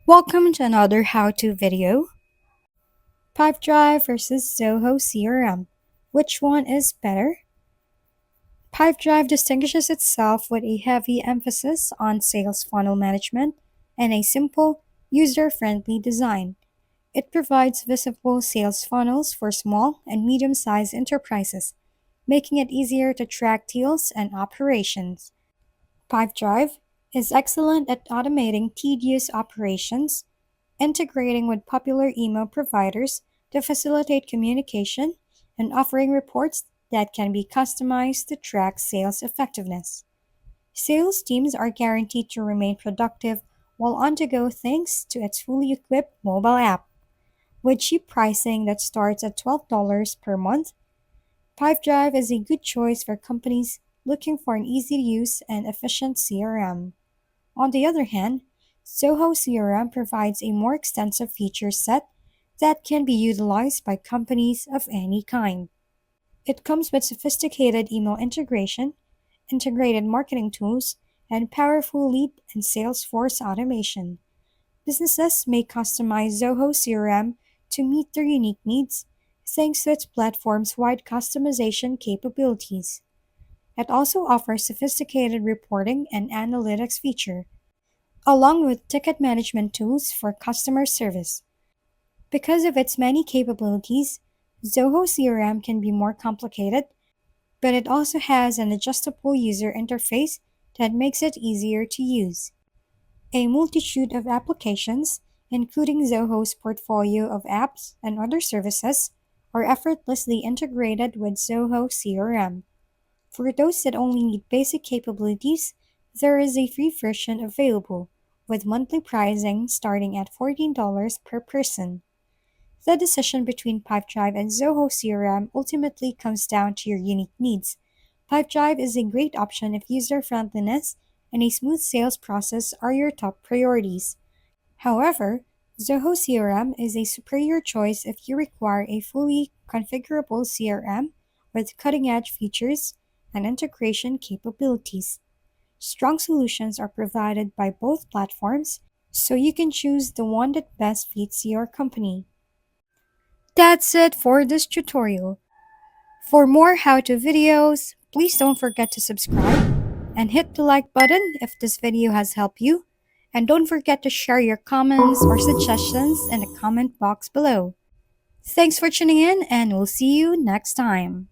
Welcome to another how-to video. Pipedrive versus Zoho CRM. Which one is better? Pipedrive distinguishes itself with a heavy emphasis on sales funnel management and a simple, user-friendly design. It provides visible sales funnels for small and medium-sized enterprises, making it easier to track deals and operations. Pipedrive is excellent at automating tedious operations, integrating with popular email providers to facilitate communication, and offering reports that can be customized to track sales effectiveness. Sales teams are guaranteed to remain productive while on the go thanks to its fully equipped mobile app. With cheap pricing that starts at $12 per month, Pipedrive is a good choice for companies looking for an easy to use and efficient CRM. On the other hand, Zoho CRM provides a more extensive feature set that can be utilized by companies of any kind. It comes with sophisticated email integration, integrated marketing tools, and powerful lead and Salesforce automation. Businesses may customize Zoho CRM to meet their unique needs thanks to its platform's wide customization capabilities. It also offers sophisticated reporting and analytics feature along with ticket management tools for customer service. Because of its many capabilities, Zoho CRM can be more complicated, but it also has an adjustable user interface that makes it easier to use. A multitude of applications, including Zoho's portfolio of apps and other services, are effortlessly integrated with Zoho CRM. For those that only need basic capabilities, there is a free version available, with monthly pricing starting at $14 per person. The decision between Pipedrive and Zoho CRM ultimately comes down to your unique needs. Pipedrive is a great option if user friendliness and a smooth sales process are your top priorities. However, Zoho CRM is a superior choice if you require a fully configurable CRM with cutting edge features and integration capabilities. Strong solutions are provided by both platforms, so you can choose the one that best fits your company. That's it for this tutorial. For more how-to videos, please don't forget to subscribe and hit the like button if this video has helped you. And don't forget to share your comments or suggestions in the comment box below. Thanks for tuning in, and we'll see you next time.